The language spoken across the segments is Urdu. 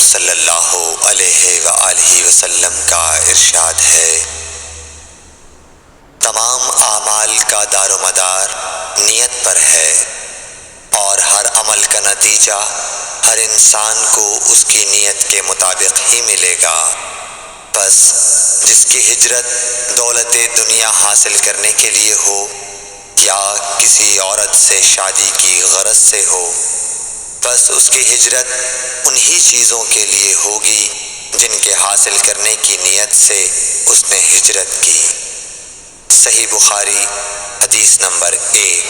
صلی اللہ علیہ وآلہ وسلم کا ارشاد ہے، تمام اعمال کا دار و مدار نیت پر ہے، اور ہر عمل کا نتیجہ ہر انسان کو اس کی نیت کے مطابق ہی ملے گا۔ بس جس کی ہجرت دولت دنیا حاصل کرنے کے لیے ہو یا کسی عورت سے شادی کی غرض سے ہو، بس اس کی ہجرت انہی چیزوں کے لیے ہوگی جن کے حاصل کرنے کی نیت سے اس نے ہجرت کی۔ صحیح بخاری حدیث نمبر 1۔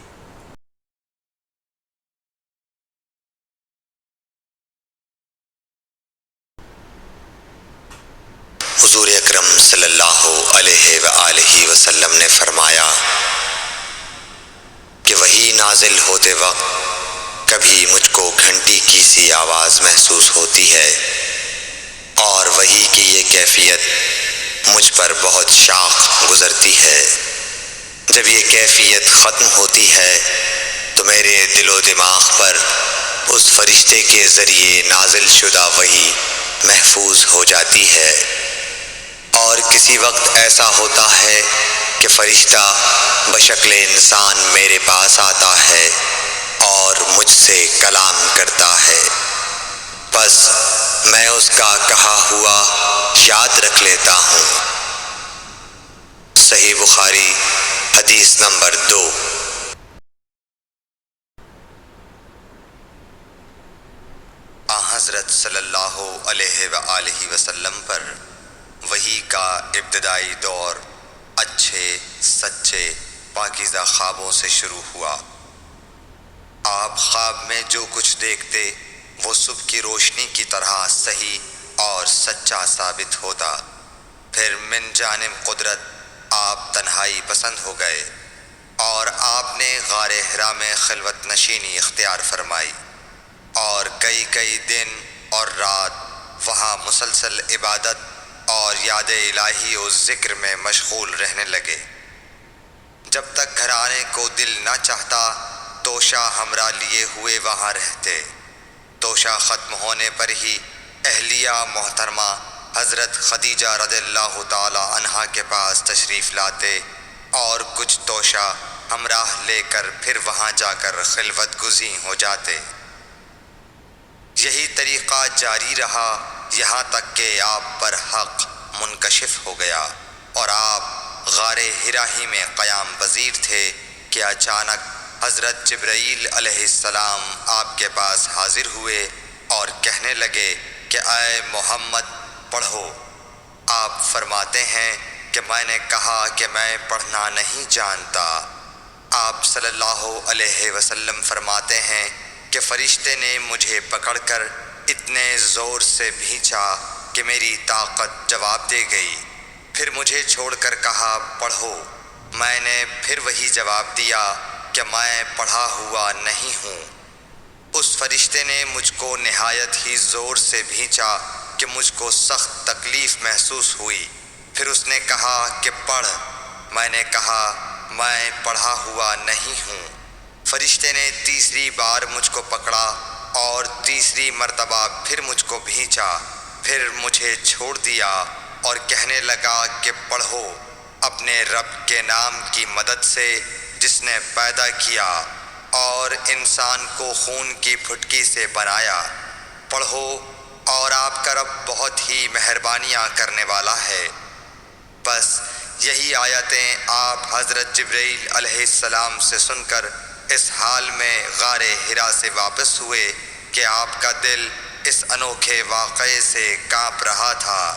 حضور اکرم صلی اللہ علیہ وآلہ وسلم نے فرمایا کہ وحی نازل ہوتے وقت کبھی مجھ کو گھنٹی کی سی آواز محسوس ہوتی ہے، اور وحی کی یہ کیفیت مجھ پر بہت شاق گزرتی ہے۔ جب یہ کیفیت ختم ہوتی ہے تو میرے دل و دماغ پر اس فرشتے کے ذریعے نازل شدہ وحی محفوظ ہو جاتی ہے، اور کسی وقت ایسا ہوتا ہے کہ فرشتہ بشکل انسان میرے پاس آتا ہے اور مجھ سے کلام کرتا ہے، بس میں اس کا کہا ہوا یاد رکھ لیتا ہوں۔ صحیح بخاری حدیث نمبر 2۔ حضرت صلی اللہ علیہ وآلہ وسلم پر وحی کا ابتدائی دور اچھے سچے پاکیزہ خوابوں سے شروع ہوا۔ آپ خواب میں جو کچھ دیکھتے وہ صبح کی روشنی کی طرح صحیح اور سچا ثابت ہوتا۔ پھر من جانب قدرت آپ تنہائی پسند ہو گئے، اور آپ نے غار حرا میں خلوت نشینی اختیار فرمائی، اور کئی دن اور رات وہاں مسلسل عبادت اور یاد الہی و ذکر میں مشغول رہنے لگے۔ جب تک گھر آنے کو دل نہ چاہتا توشہ ہمراہ لیے ہوئے وہاں رہتے۔ توشہ ختم ہونے پر ہی اہلیہ محترمہ حضرت خدیجہ رضی اللہ تعالی عنہا کے پاس تشریف لاتے، اور کچھ توشہ ہمراہ لے کر پھر وہاں جا کر خلوت گزین ہو جاتے۔ یہی طریقہ جاری رہا یہاں تک کہ آپ پر حق منکشف ہو گیا، اور آپ غار حرا ہی میں قیام پذیر تھے کہ اچانک حضرت جبرائیل علیہ السلام آپ کے پاس حاضر ہوئے اور کہنے لگے کہ اے محمد پڑھو۔ آپ فرماتے ہیں کہ میں نے کہا کہ میں پڑھنا نہیں جانتا۔ آپ صلی اللہ علیہ وسلم فرماتے ہیں کہ فرشتے نے مجھے پکڑ کر اتنے زور سے بھینچا کہ میری طاقت جواب دے گئی، پھر مجھے چھوڑ کر کہا پڑھو۔ میں نے پھر وہی جواب دیا کہ میں پڑھا ہوا نہیں ہوں۔ اس فرشتے نے مجھ کو نہایت ہی زور سے بھینچا کہ مجھ کو سخت تکلیف محسوس ہوئی، پھر اس نے کہا کہ پڑھ۔ میں نے کہا میں پڑھا ہوا نہیں ہوں۔ فرشتے نے تیسری بار مجھ کو پکڑا اور تیسری مرتبہ پھر مجھ کو بھینچا، پھر مجھے چھوڑ دیا اور کہنے لگا کہ پڑھو اپنے رب کے نام کی مدد سے جس نے پیدا کیا اور انسان کو خون کی پھٹکی سے بنایا۔ پڑھو اور آپ کا رب بہت ہی مہربانیاں کرنے والا ہے۔ بس یہی آیتیں آپ حضرت جبرائیل علیہ السلام سے سن کر اس حال میں غار حرا سے واپس ہوئے کہ آپ کا دل اس انوکھے واقعے سے کانپ رہا تھا۔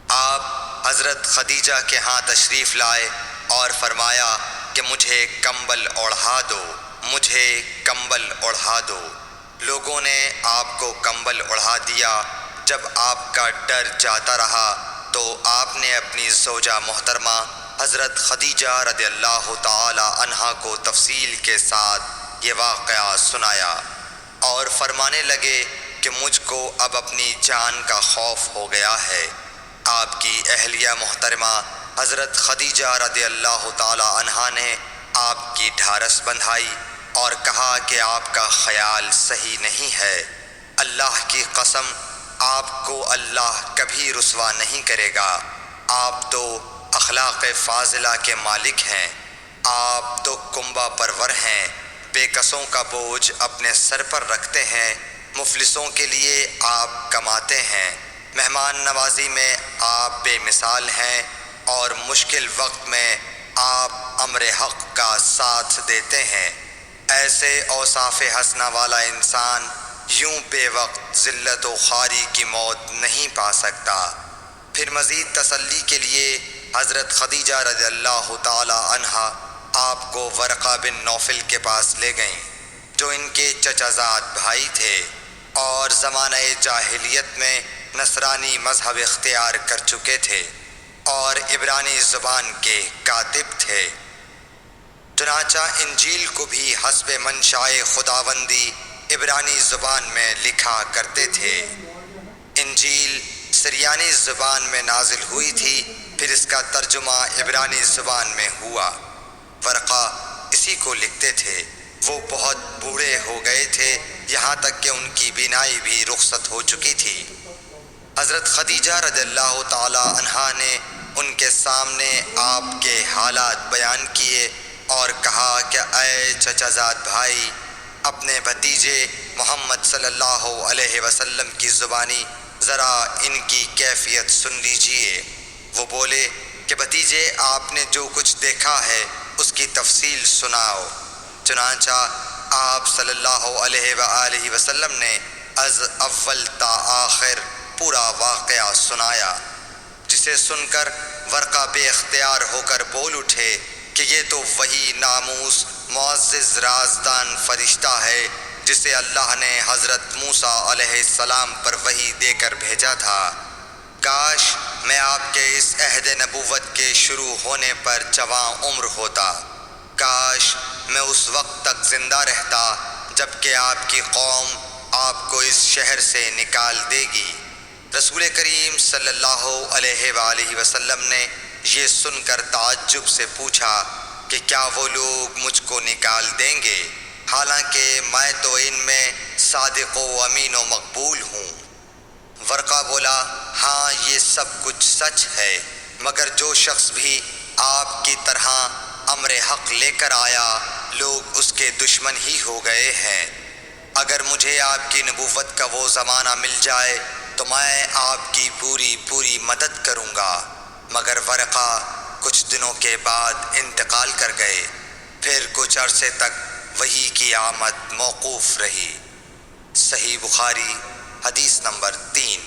آپ حضرت خدیجہ کے ہاں تشریف لائے اور فرمایا کہ مجھے کمبل اوڑھا دو، مجھے کمبل اوڑھا دو۔ لوگوں نے آپ کو کمبل اوڑھا دیا۔ جب آپ کا ڈر جاتا رہا تو آپ نے اپنی زوجہ محترمہ حضرت خدیجہ رضی اللہ تعالی عنہا کو تفصیل کے ساتھ یہ واقعہ سنایا، اور فرمانے لگے کہ مجھ کو اب اپنی جان کا خوف ہو گیا ہے۔ آپ کی اہلیہ محترمہ حضرت خدیجہ رضی اللہ تعالی عنہا نے آپ کی ڈھارس بندھائی اور کہا کہ آپ کا خیال صحیح نہیں ہے۔ اللہ کی قسم آپ کو اللہ کبھی رسوا نہیں کرے گا۔ آپ تو اخلاق فاضلہ کے مالک ہیں، آپ تو کنبہ پرور ہیں، بے کسوں کا بوجھ اپنے سر پر رکھتے ہیں، مفلسوں کے لیے آپ کماتے ہیں، مہمان نوازی میں آپ بے مثال ہیں، اور مشکل وقت میں آپ امر حق کا ساتھ دیتے ہیں۔ ایسے اوصاف حسنہ والا انسان یوں بے وقت ذلت و خواری کی موت نہیں پا سکتا۔ پھر مزید تسلی کے لیے حضرت خدیجہ رضی اللہ تعالی عنہا آپ کو ورقہ بن نوفل کے پاس لے گئیں، جو ان کے چچا زاد بھائی تھے اور زمانہ جاہلیت میں نصرانی مذہب اختیار کر چکے تھے اور عبرانی زبان کے کاتب تھے۔ چنانچہ انجیل کو بھی حسب منشائے خداوندی عبرانی زبان میں لکھا کرتے تھے۔ انجیل سریانی زبان میں نازل ہوئی تھی، پھر اس کا ترجمہ عبرانی زبان میں ہوا۔ ورقہ اسی کو لکھتے تھے۔ وہ بہت بوڑھے ہو گئے تھے، یہاں تک کہ ان کی بینائی بھی رخصت ہو چکی تھی۔ حضرت خدیجہ رضی اللہ تعالی عنہا نے ان کے سامنے آپ کے حالات بیان کیے اور کہا کہ اے چچا زاد بھائی، اپنے بھتیجے محمد صلی اللہ علیہ وسلم کی زبانی ذرا ان کی کیفیت سن لیجئے۔ وہ بولے کہ بھتیجے، آپ نے جو کچھ دیکھا ہے اس کی تفصیل سناؤ۔ چنانچہ آپ صلی اللہ علیہ وآلہ وسلم نے از اول تا آخر پورا واقعہ سنایا، جسے سن کر ورقہ بے اختیار ہو کر بول اٹھے کہ یہ تو وہی ناموس معزز رازدان فرشتہ ہے جسے اللہ نے حضرت موسیٰ علیہ السلام پر وحی دے کر بھیجا تھا۔ کاش میں آپ کے اس عہد نبوت کے شروع ہونے پر جواں عمر ہوتا، کاش میں اس وقت تک زندہ رہتا جب کہ آپ کی قوم آپ کو اس شہر سے نکال دے گی۔ رسول کریم صلی اللہ علیہ وآلہ وسلم نے یہ سن کر تعجب سے پوچھا کہ کیا وہ لوگ مجھ کو نکال دیں گے، حالانکہ میں تو ان میں صادق و امین و مقبول ہوں۔ ورقہ بولا، ہاں یہ سب کچھ سچ ہے، مگر جو شخص بھی آپ کی طرح امر حق لے کر آیا لوگ اس کے دشمن ہی ہو گئے ہیں۔ اگر مجھے آپ کی نبوت کا وہ زمانہ مل جائے تو میں آپ کی پوری مدد کروں گا، مگر ورقہ کچھ دنوں کے بعد انتقال کر گئے۔ پھر کچھ عرصے تک وحی کی آمد موقوف رہی۔ صحیح بخاری حدیث نمبر 3۔